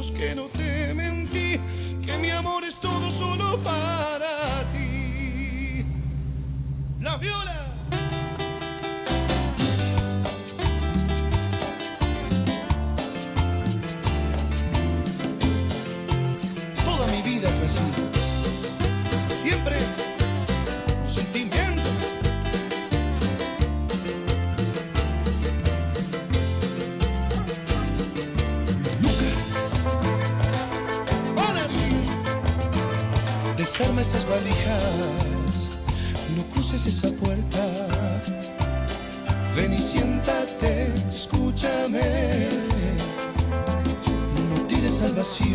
ojos que no te mentí, que mi amor es todo solo para ti. La viola. Toda mi vida fue así, siempre un sentimiento. Lucas, órale, desarma esas valijas, no cruces esa puerta, ven y siéntate, escúchame, no tires al vacío.